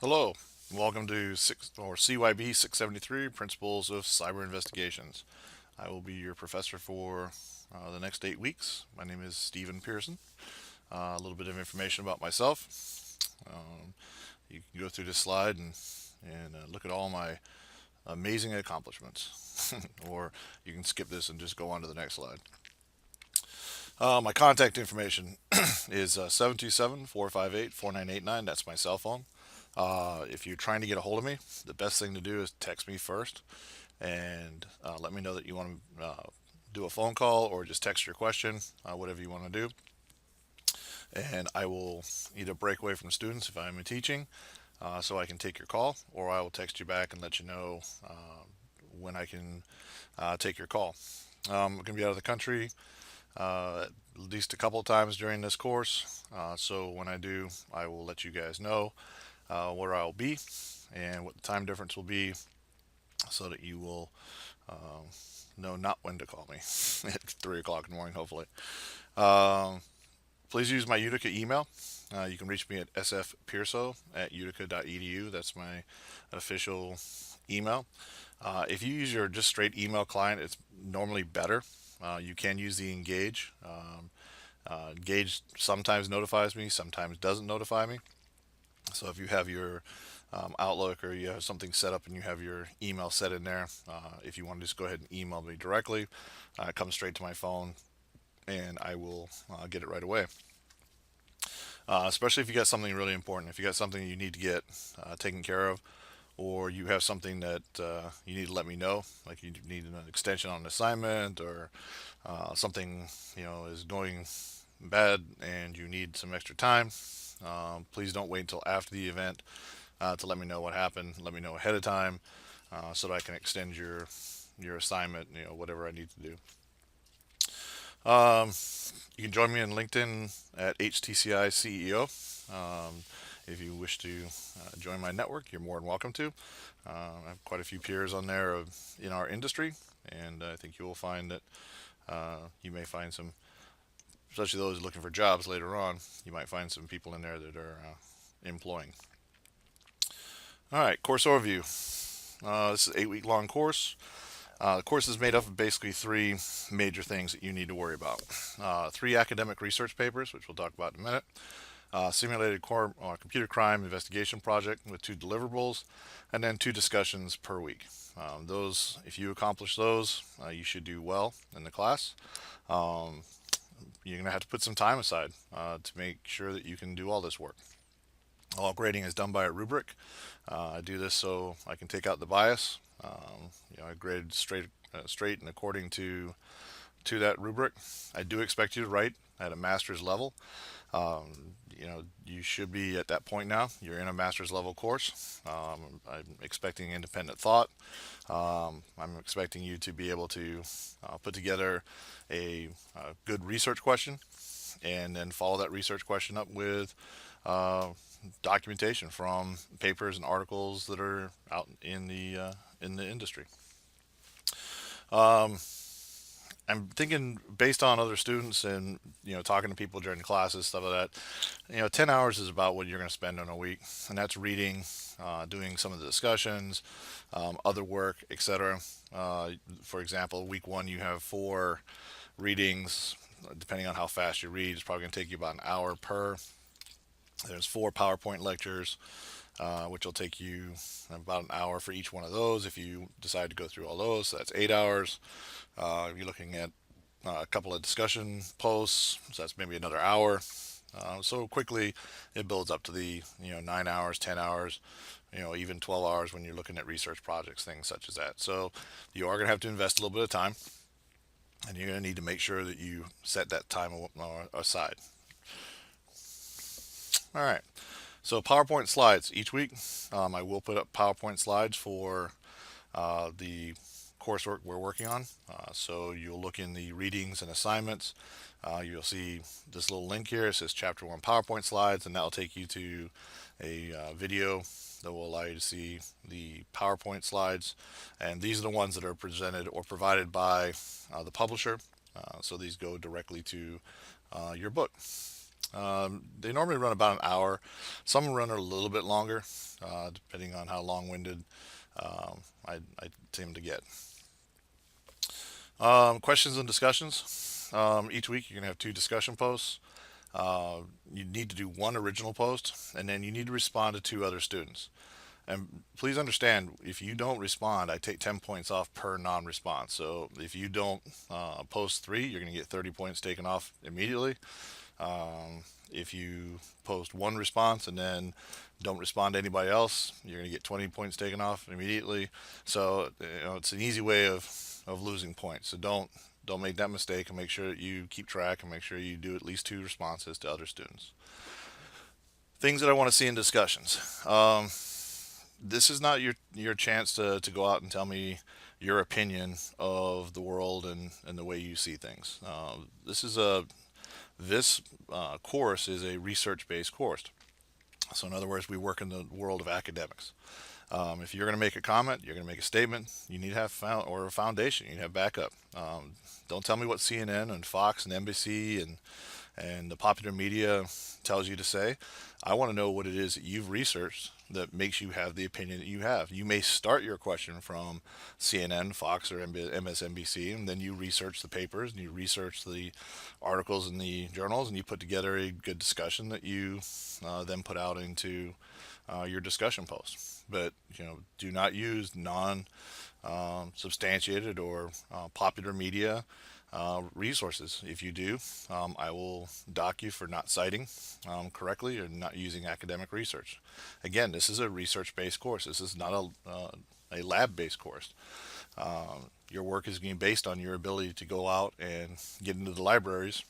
Hello, welcome to CYB-673 Principles of Cyber Investigations. I will be your professor for the next 8 weeks. My name is Stephen Pearson. A little bit of information about myself. Um, you can go through this slide and look at all my amazing accomplishments, or you can skip this and just go on to the next slide. My contact information is 727-458-4989. That's my cell phone. If you're trying to get a hold of me, the best thing to do is text me first and let me know that you want to do a phone call or just text your question, whatever you want to do. And I will either break away from students if I'm teaching so I can take your call, or I will text you back and let you know when I can take your call. I'm going to be out of the country at least a couple of times during this course. So when I do, I will let you guys know where I'll be and what the time difference will be so that you will know not when to call me at 3 o'clock in the morning, hopefully. Um, Please use my UTICA email. You can reach me at sfpearso@utica.edu. That's my official email. If you use your just straight email client, it's normally better. You can use the Engage. Engage sometimes notifies me, sometimes doesn't notify me. So if you have your Outlook or you have something set up and you have your email set in there, if you want to just go ahead and email me directly, it comes straight to my phone and I will get it right away. Especially if you got something really important, if you got something you need to get taken care of, or you have something that you need to let me know, like you need an extension on an assignment, or something is going bad and you need some extra time. Please don't wait until after the event to let me know what happened. Let me know ahead of time so that I can extend your assignment, whatever I need to do. Um, you can join me on LinkedIn at HTCI CEO. If you wish to join my network, you're more than welcome to. I have quite a few peers on there in our industry, and I think you will find that you may find some, especially those looking for jobs later on, you might find some people in there that are employing. All right, course overview. This is an 8 week long course. The course is made up of basically three major things that you need to worry about. Three academic research papers, which we'll talk about in a minute. Simulated computer crime investigation project with 2 deliverables, and then 2 discussions per week. Those, if you accomplish those, you should do well in the class. Um, you're going to have to put some time aside to make sure that you can do all this work. All grading is done by a rubric. I do this so I can take out the bias. I grade straight and according to that rubric. I do expect you to write at a master's level. You should be at that point now. You're in a master's level course. I'm expecting independent thought. I'm expecting you to be able to put together a good research question and then follow that research question up with uh, documentation from papers and articles that are out in the industry. Um, I'm thinking based on other students and talking to people during classes, stuff like that. 10 hours is about what you're going to spend in a week, and that's reading, doing some of the discussions, other work, etc. For example, week one you have 4 readings. Depending on how fast you read, it's probably going to take you about an hour per. There's 4 PowerPoint lectures, which will take you about an hour for each one of those if you decide to go through all those. So that's 8 hours. You're looking at a couple of discussion posts, so that's maybe another hour. So quickly it builds up to the 9 hours, 10 hours, even 12 hours when you're looking at research projects, things such as that. So you are going to have to invest a little bit of time, and you're going to need to make sure that you set that time aside. All right. So PowerPoint slides each week. I will put up PowerPoint slides for the coursework we're working on. So you'll look in the readings and assignments. You'll see this little link here. It says Chapter 1 PowerPoint slides, and that'll take you to a video that will allow you to see the PowerPoint slides. And these are the ones that are presented or provided by the publisher. So these go directly to your book. They normally run about an hour. Some run a little bit longer, depending on how long-winded I seem to get. Questions and discussions. Each week you're going to have two discussion posts. You need to do one original post, and then you need to respond to two other students. And please understand, if you don't respond, I take 10 points off per non-response. So if you don't post three, you're going to get 30 points taken off immediately. If you post one response and then don't respond to anybody else, you're going to get 20 points taken off immediately. So it's an easy way of losing points. So don't make that mistake, and make sure that you keep track and make sure you do at least two responses to other students. Things that I want to see in discussions. This is not your chance to go out and tell me your opinion of the world and the way you see things. This course is a research-based course. So in other words, we work in the world of academics. If you're going to make a comment, you're going to make a statement, you need to have or a foundation. You need to have backup. Don't tell me what CNN and Fox and NBC and the popular media tells you to say. I want to know what it is that you've researched that makes you have the opinion that you have. You may start your question from CNN, Fox, or MSNBC, and then you research the papers and you research the articles in the journals, and you put together a good discussion that you then put out into your discussion post. But do not use non-substantiated or popular media resources. If you do, I will dock you for not citing correctly or not using academic research. Again, this is a research-based course. This is not a lab-based course. Your work is being based on your ability to go out and get into the libraries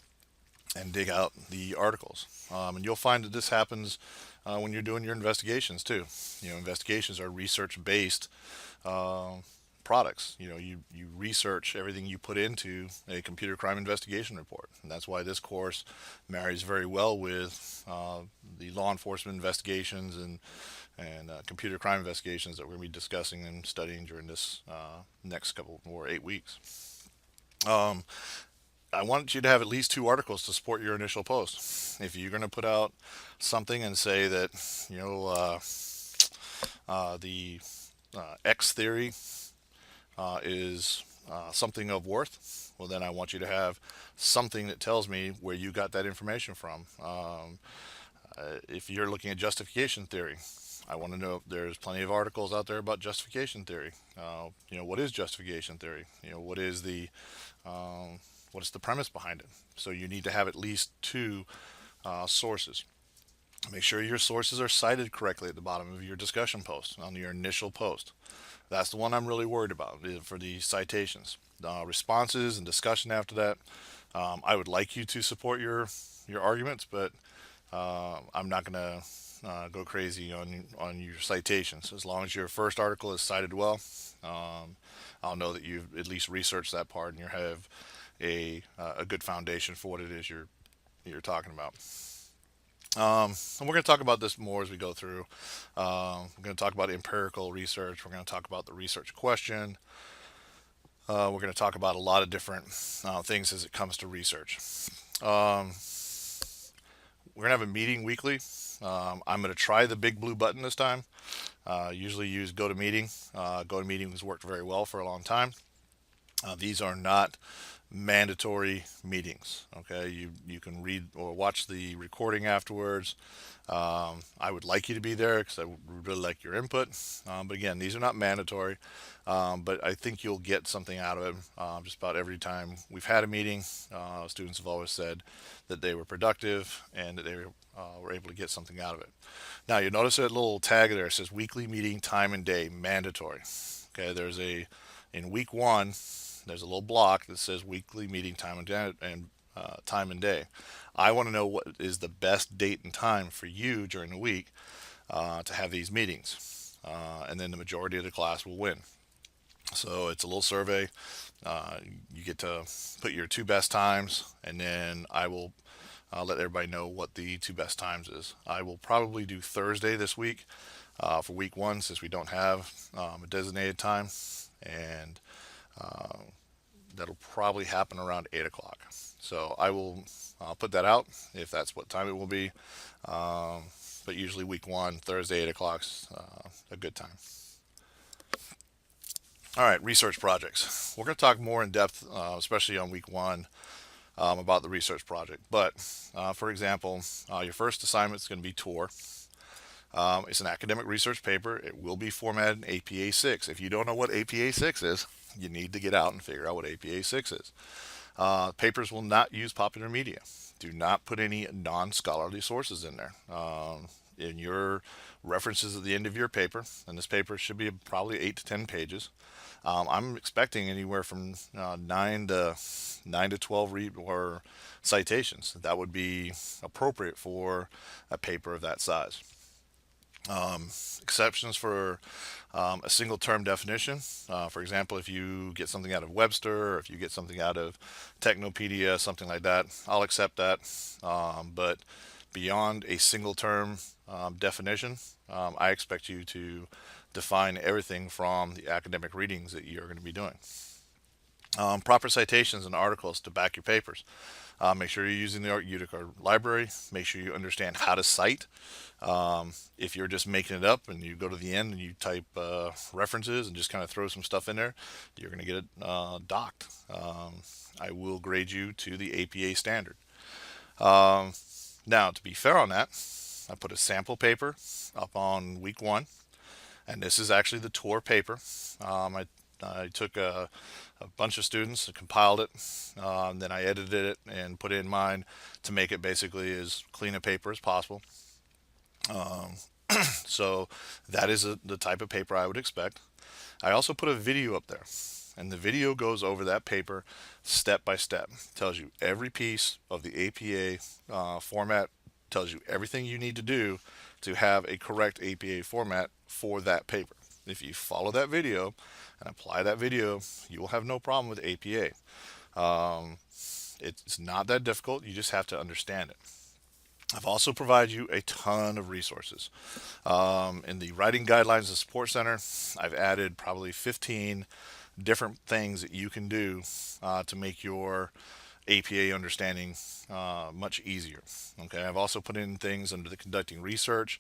and dig out the articles. And you'll find that this happens when you're doing your investigations too. Investigations are research-based products. You research everything you put into a computer crime investigation report, and that's why this course marries very well with the law enforcement investigations and computer crime investigations that we're going to be discussing and studying during this next couple or 8 weeks. I want you to have at least two articles to support your initial post. If you're going to put out something and say that the X theory is something of worth, well, then I want you to have something that tells me where you got that information from. If you're looking at justification theory, I want to know if there's plenty of articles out there about justification theory. What is justification theory? What's the premise behind it? So you need to have at least two sources. Make sure your sources are cited correctly at the bottom of your discussion post, on your initial post. That's the one I'm really worried about for the citations. Responses and discussion after that, I would like you to support your arguments, but I'm not going to go crazy on your citations. As long as your first article is cited well, I'll know that you've at least researched that part and you have a good foundation for what it is you're talking about. And we're going to talk about this more as we go through. We're going to talk about empirical research. We're going to talk about the research question. We're going to talk about a lot of different things as it comes to research. We're going to have a meeting weekly. I'm going to try the big blue button this time. Usually use GoToMeeting. GoToMeeting has worked very well for a long time. These are not mandatory meetings. Okay, you can read or watch the recording afterwards. I would like you to be there because I would really like your input. But again, these are not mandatory. But I think you'll get something out of it. Just about every time we've had a meeting, students have always said that they were productive and that they were able to get something out of it. Now you notice that little tag there, it says weekly meeting time and day mandatory. Okay, in week one, there's a little block that says weekly meeting time and time and day. I want to know what is the best date and time for you during the week to have these meetings, and then the majority of the class will win. So it's a little survey. You get to put your two best times, and then I will let everybody know what the two best times is. I will probably do Thursday this week for week one, since we don't have a designated time, and that'll probably happen around 8 o'clock. So I'll put that out if that's what time it will be. Um, but usually week 1, Thursday, 8 o'clock is a good time. All right, research projects. We're going to talk more in depth, especially on week 1, about the research project. But for example, your first assignment is going to be TOR. It's an academic research paper. It will be formatted in APA 6. If you don't know what APA 6 is, you need to get out and figure out what APA 6 is. Papers will not use popular media. Do not put any non-scholarly sources in there. In your references at the end of your paper, and this paper should be probably 8 to 10 pages. I'm expecting anywhere from 9 to 12 or citations. That would be appropriate for a paper of that size. Exceptions for a single term definition. For example, if you get something out of Webster, or if you get something out of Technopedia, something like that, I'll accept that. But beyond a single term definition, I expect you to define everything from the academic readings that you're going to be doing. Proper citations and articles to back your papers. Make sure you're using the UTICA library. Make sure you understand how to cite. If you're just making it up and you go to the end and you type references and just kind of throw some stuff in there, you're going to get it docked. I will grade you to the APA standard. Now, to be fair on that, I put a sample paper up on week 1, and this is actually the TOR paper. I took a bunch of students, compiled it, then I edited it and put it in mine to make it basically as clean a paper as possible. So that is the type of paper I would expect. I also put a video up there, and the video goes over that paper step by step. Tells you every piece of the APA format, tells you everything you need to do to have a correct APA format for that paper. If you follow that video and apply that video, you will have no problem with APA. It's not that difficult. You just have to understand it. I've also provided you a ton of resources. In the Writing Guidelines and Support Center, I've added probably 15 different things that you can do to make your APA understanding much easier. Okay, I've also put in things under the conducting research,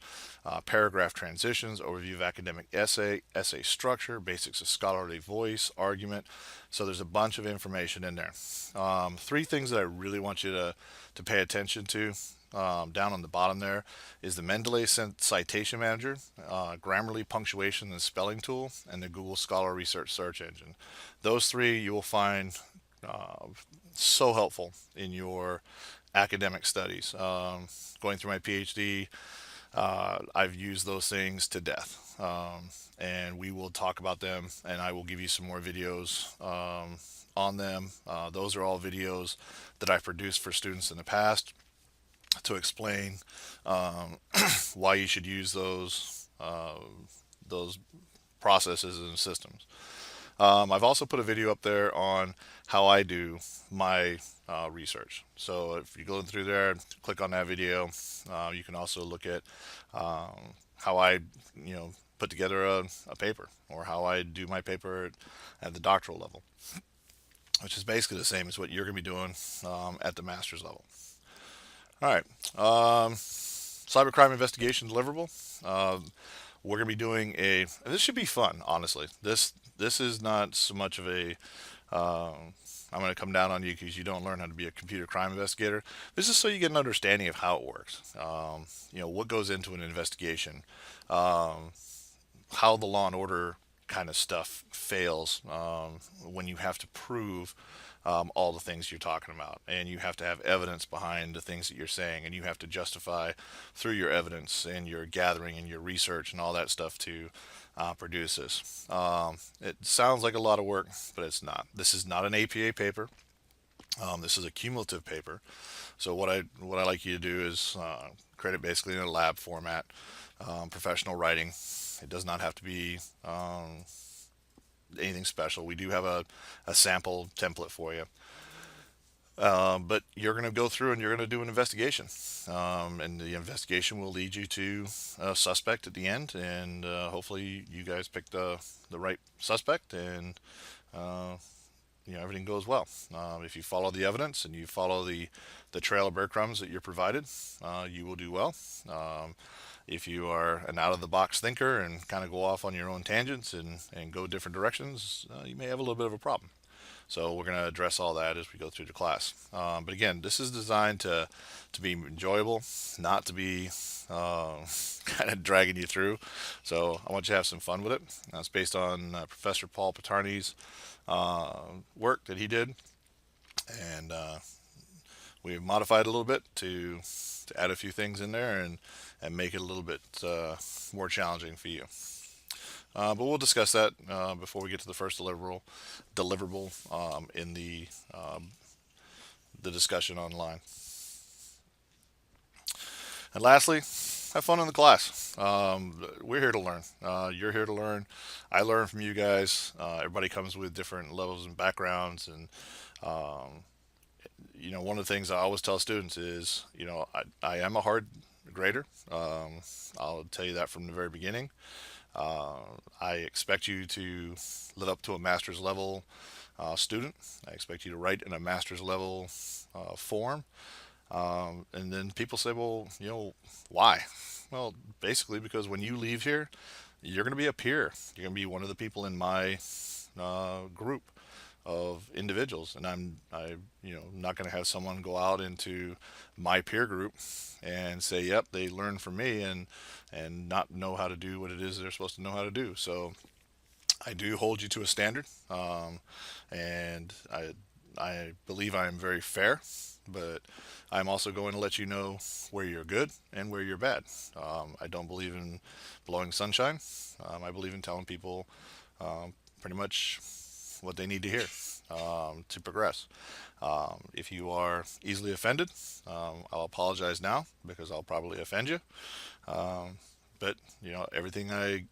paragraph transitions, overview of academic essay, essay structure, basics of scholarly voice, argument. So there's a bunch of information in there. 3 things that I really want you to pay attention to. Down on the bottom there is the Mendeley Citation Manager, Grammarly Punctuation and Spelling Tool, and the Google Scholar Research Search Engine. Those 3 you will find so helpful in your academic studies. Going through my PhD, I've used those things to death, and we will talk about them, and I will give you some more videos on them. Those are all videos that I've produced for students in the past to explain why you should use those processes and systems. I've also put a video up there on how I do my research. So if you go through there, click on that video. You can also look at how I, put together a paper, or how I do my paper at the doctoral level, which is basically the same as what you're going to be doing at the master's level. All right, cybercrime investigation deliverable. We're going to be doing this should be fun, honestly. This is not so much of a, I'm going to come down on you because you don't learn how to be a computer crime investigator. This is so you get an understanding of how it works. What goes into an investigation, how the law and order kind of stuff fails when you have to prove all the things you're talking about, and you have to have evidence behind the things that you're saying, and you have to justify through your evidence and your gathering and your research and all that stuff to produce this. It sounds like a lot of work, but it's not. This is not an APA paper. This is a cumulative paper. So what I like you to do is create it basically in a lab format, professional writing. It does not have to be anything special. We do have a sample template for you. But you're going to go through and you're going to do an investigation. And the investigation will lead you to a suspect at the end. And hopefully you guys pick the right suspect and everything goes well. If you follow the evidence and you follow the trail of breadcrumbs that you're provided, you will do well. If you are an out-of-the-box thinker and kind of go off on your own tangents and go different directions, you may have a little bit of a problem. So we're going to address all that as we go through the class. But again, this is designed to be enjoyable, not to be kind of dragging you through. So I want you to have some fun with it. It's based on Professor Paul Patarni's work that he did, and we've modified it a little bit to add a few things in there and make it a little bit more challenging for you. But we'll discuss that before we get to the first deliverable in the discussion online. And lastly, have fun in the class. We're here to learn. You're here to learn. I learn from you guys. Everybody comes with different levels and backgrounds, and one of the things I always tell students is, I am a hard grader. I'll tell you that from the very beginning. I expect you to live up to a master's level student. I expect you to write in a master's level form. And then people say, well, why? Well, basically because when you leave here, you're going to be a peer. You're going to be one of the people in my group of individuals, and I'm not going to have someone go out into my peer group and say, yep, they learned from me and not know how to do what it is they're supposed to know how to do. So I do hold you to a standard, and I believe I am very fair, but I'm also going to let you know where you're good and where you're bad. I don't believe in blowing sunshine. I believe in telling people pretty much what they need to hear to progress. If you are easily offended, I'll apologize now because I'll probably offend you. But everything I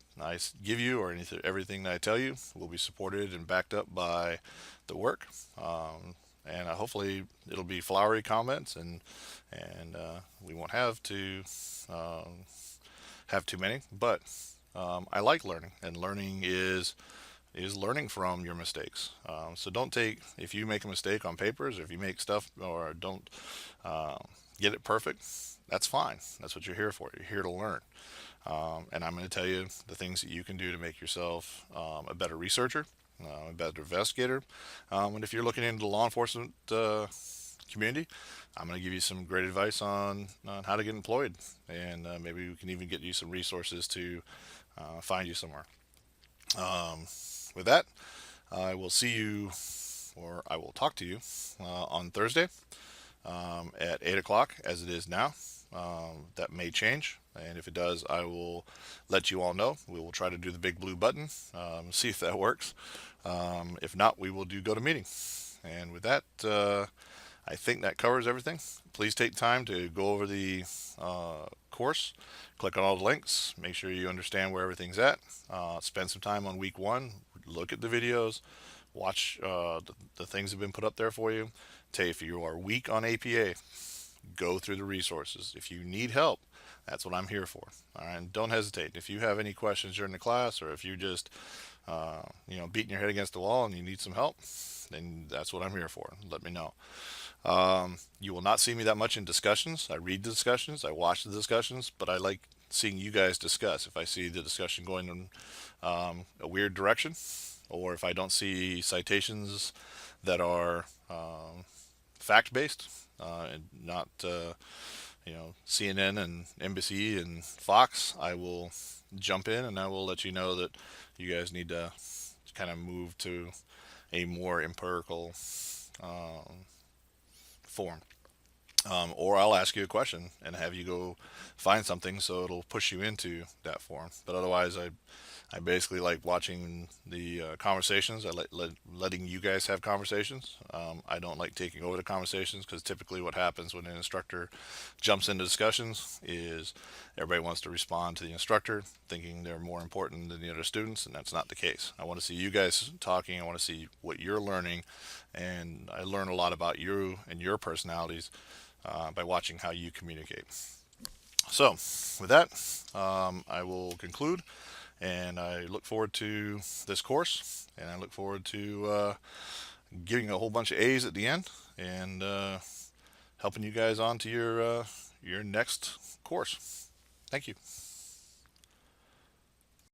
give you or everything that I tell you will be supported and backed up by the work. And hopefully it'll be flowery comments, and we won't have to have too many. But I like learning, and learning is learning from your mistakes. So don't if you make a mistake on papers, or if you make stuff or don't get it perfect, that's fine. That's what you're here for. You're here to learn. And I'm going to tell you the things that you can do to make yourself a better researcher, a better investigator. And if you're looking into the law enforcement community, I'm going to give you some great advice on how to get employed, and maybe we can even get you some resources to find you somewhere. With that, I will see you, or I will talk to you on Thursday at 8 o'clock as it is now. That may change, and if it does, I will let you all know. We will try to do the big blue button, see if that works. If not, we will do go to meeting. And with that, I think that covers everything. Please take time to go over the course, click on all the links, make sure you understand where everything's at. Spend some time on week 1, look at the videos, watch the things that have been put up there for you. Tell you if you are weak on APA, go through the resources. If you need help, that's what I'm here for. All right, and don't hesitate. If you have any questions during the class, or if you just beating your head against the wall and you need some help, then that's what I'm here for. Let me know. You will not see me that much in discussions. I read the discussions, I watch the discussions, but I like seeing you guys discuss. If I see the discussion going in a weird direction, or if I don't see citations that are fact-based, and not CNN and NBC and Fox, I will jump in and I will let you know that you guys need to kind of move to a more empirical form. Or I'll ask you a question and have you go find something so it'll push you into that form. But otherwise, I basically like watching the conversations. I like letting you guys have conversations. I don't like taking over the conversations, because typically what happens when an instructor jumps into discussions is everybody wants to respond to the instructor, thinking they're more important than the other students, and that's not the case. I want to see you guys talking. I want to see what you're learning, and I learn a lot about you and your personalities by watching how you communicate. So with that, I will conclude. And I look forward to this course, and I look forward to giving a whole bunch of A's at the end, and helping you guys on to your next course. Thank you.